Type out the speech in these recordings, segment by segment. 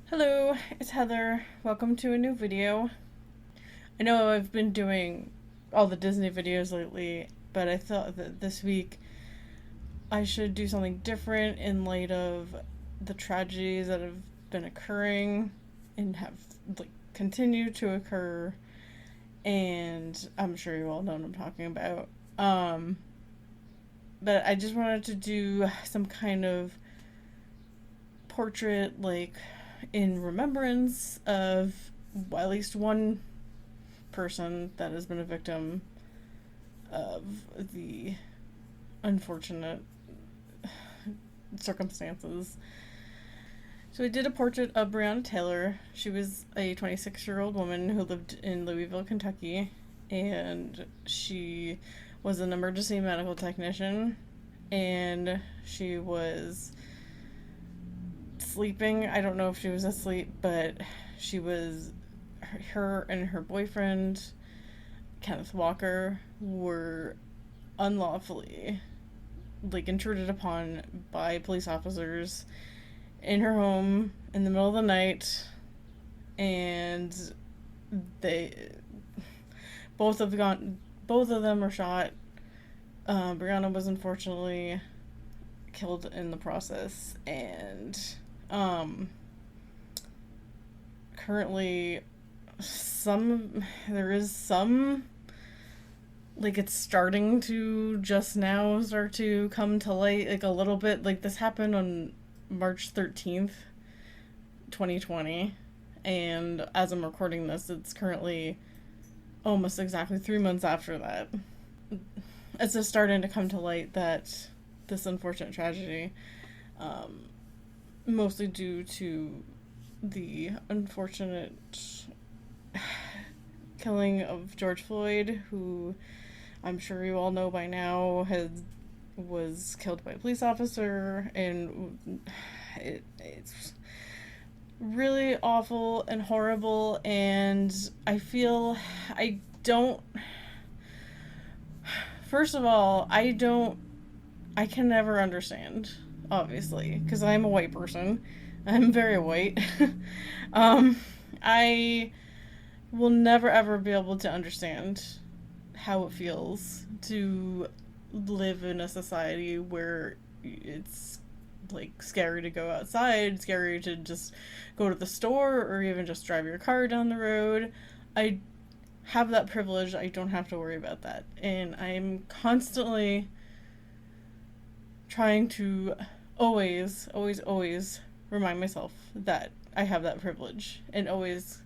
Hello, it's Heather. Welcome to a new video. I know I've been doing all the Disney videos lately, but I thought that this week I should do something different in light of the tragedies that have been occurring and have continued to occur. And I'm sure you all know what I'm talking about. But I just wanted to do some kind of portrait, in remembrance of at least one person that has been a victim of the unfortunate circumstances. So I did a portrait of Breonna Taylor. She was a 26-year-old woman who lived in Louisville, Kentucky, and she was an emergency medical technician, and she was sleeping. I don't know if she was asleep, but she was. Her and her boyfriend, Kenneth Walker, were unlawfully intruded upon by police officers in her home in the middle of the night, and they both of them were shot. Breonna was unfortunately killed in the process, and currently there is some, it's starting to just now start to come to light, a little bit. This happened on March 13th, 2020, and as I'm recording this, it's currently almost exactly 3 months after that. It's just starting to come to light that this unfortunate tragedy, mostly due to the unfortunate killing of George Floyd, who I'm sure you all know by now was killed by a police officer, and it's really awful and horrible, and I don't. First of all, I can never understand, obviously, because I'm a white person. I'm very white. I will never ever be able to understand how it feels to live in a society where it's scary to go outside, scary to just go to the store, or even just drive your car down the road. I have that privilege. I don't have to worry about that. And I'm constantly trying to always, always, always remind myself that I have that privilege, and always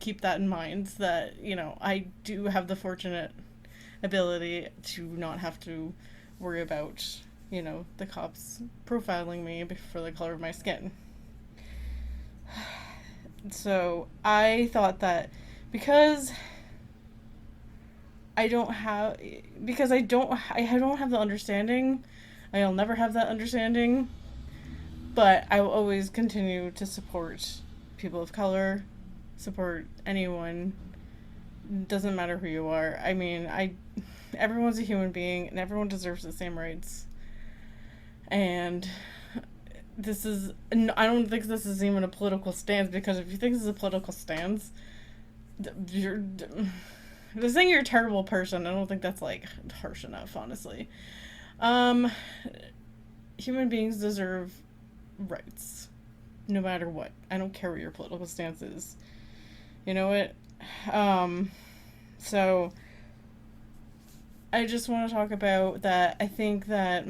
keep that in mind, that, I do have the fortunate ability to not have to worry about, the cops profiling me for the color of my skin. So I thought that because I don't have the understanding, I'll never have that understanding, but I will always continue to support people of color, support anyone. Doesn't matter who you are. I mean, everyone's a human being, and everyone deserves the same rights. And I don't think this is even a political stance, because if you think this is a political stance, you're saying you're a terrible person. I don't think that's harsh enough, honestly. Human beings deserve rights, no matter what. I don't care what your political stance is. You know what? So I just want to talk about that. I think that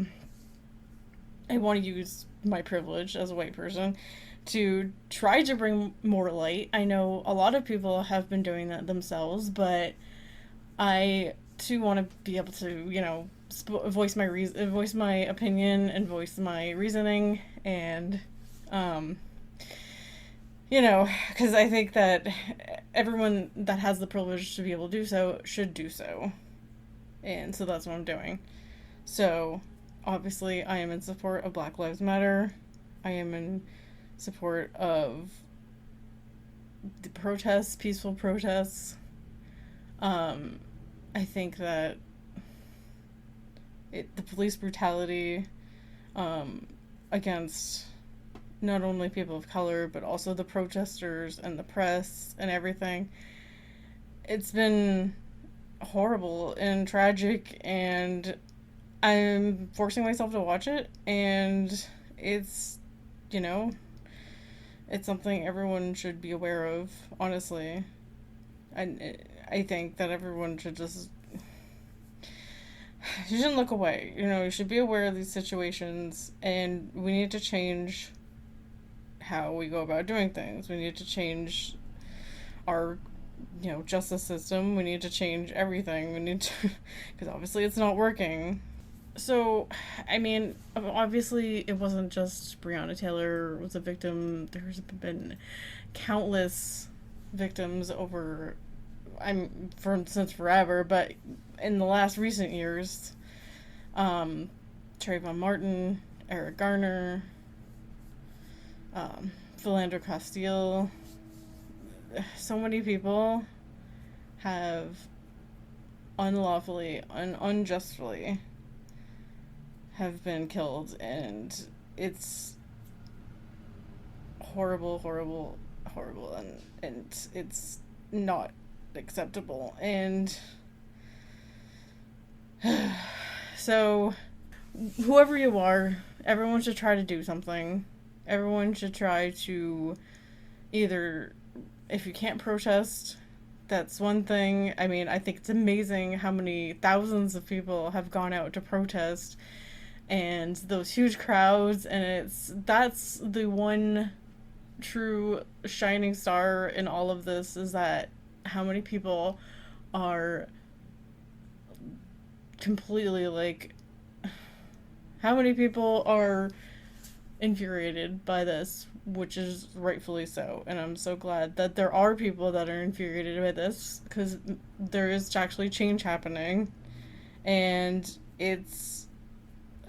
I want to use my privilege as a white person to try to bring more light. I know a lot of people have been doing that themselves, but I too want to be able to, voice my opinion and voice my reasoning, and because I think that everyone that has the privilege to be able to do so should do so. And so that's what I'm doing. So, obviously, I am in support of Black Lives Matter. I am in support of the protests, peaceful protests. I think that the police brutality against not only people of color, but also the protesters and the press and everything. It's been horrible and tragic, and I'm forcing myself to watch it, and it's, you know, it's something everyone should be aware of, honestly. I think that everyone should just, you shouldn't look away. You should be aware of these situations, and we need to change how we go about doing things. We need to change our, justice system. We need to change everything. We need to, because obviously it's not working. So, I mean, obviously it wasn't just Breonna Taylor was a victim. There's been countless victims over, since forever, but in the last recent years, Trayvon Martin, Eric Garner, Philando Castile, so many people have unlawfully, unjustly have been killed, and it's horrible, horrible, horrible, and it's not acceptable. And so, whoever you are, everyone should try to do something. Everyone should try to either, if you can't protest, that's one thing. I mean, I think it's amazing how many thousands of people have gone out to protest, and those huge crowds, and that's the one true shining star in all of this, is that how many people are completely, like, how many people are infuriated by this, which is rightfully so. And I'm so glad that there are people that are infuriated by this, because there is actually change happening. And it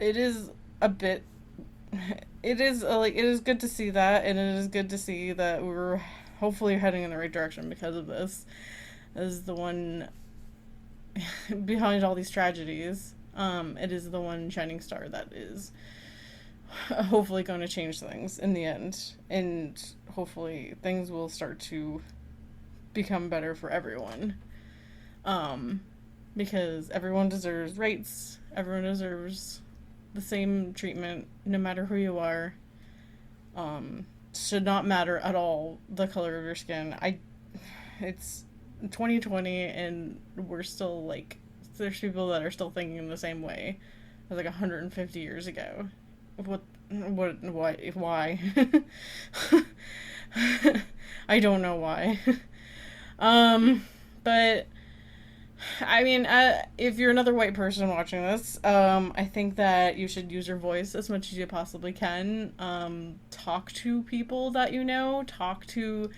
is a bit, it is good to see that, and it is good to see that we're hopefully heading in the right direction because of this. As the one behind all these tragedies, it is the one shining star that is hopefully going to change things in the end, and hopefully things will start to become better for everyone, because everyone deserves rights, everyone deserves the same treatment, no matter who you are. Should not matter at all the color of your skin. It's 2020, and we're still, like, there's people that are still thinking the same way as, like, 150 years ago. Why? I don't know why. But I mean, if you're another white person watching this, I think that you should use your voice as much as you possibly can. Talk to people that you know. Talk to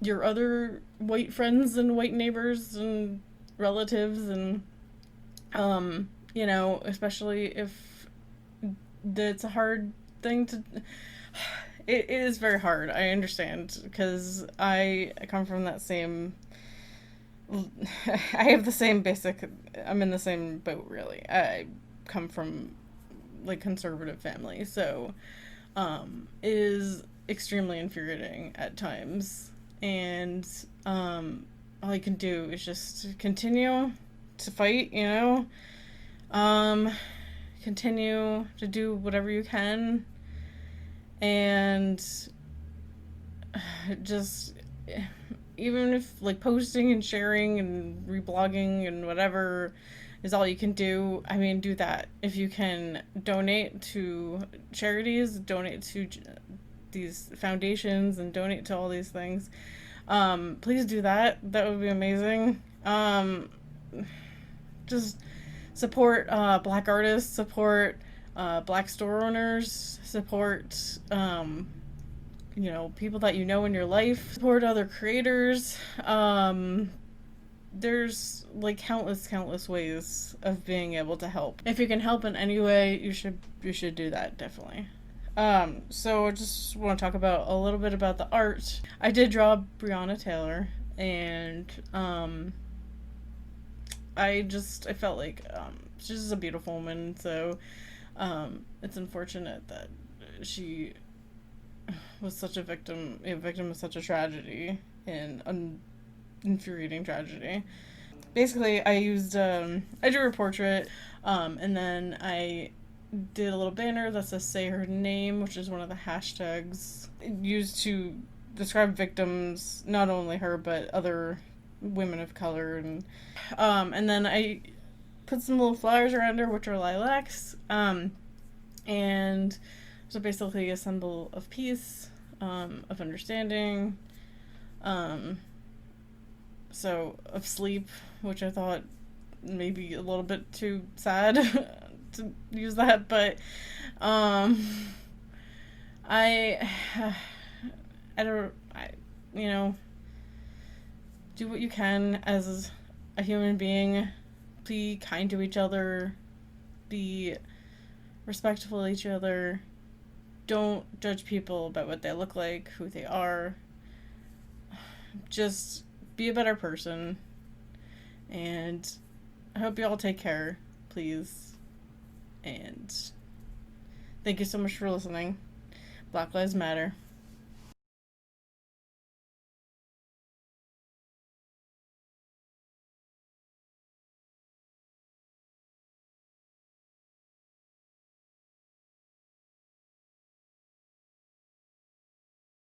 your other white friends and white neighbors and relatives, and, especially if it's a hard thing to... It is very hard, I understand, because I come from that same... I have the same basic... I'm in the same boat, really. I come from, like, conservative family, so it is extremely infuriating at times, and all you can do is just continue to fight, continue to do whatever you can, and just, even if, like, posting and sharing and reblogging and whatever is all you can do, I mean, do that. If you can donate to charities, donate to these foundations, and donate to all these things, please do that. That would be amazing. Just support Black artists, support Black store owners, support people that you know in your life, support other creators. There's, like, countless ways of being able to help. If you can help in any way, you should do that, definitely. So I just want to talk about a little bit about the art. I did draw Breonna Taylor, and I felt like she's just a beautiful woman, so it's unfortunate that she was such a victim of such a tragedy and infuriating tragedy. Basically, I drew her portrait, and then I did a little banner that says "Say Her Name," which is one of the hashtags used to describe victims, not only her but other women of color, and then I put some little flowers around her, which are lilacs, and so basically a symbol of peace, of understanding, so of sleep, which I thought maybe a little bit too sad to use that, but I I don't I you know do what you can as a human being. Be kind to each other. Be respectful of each other. Don't judge people about what they look like, who they are. Just be a better person. And I hope you all take care, please. And thank you so much for listening. Black Lives Matter.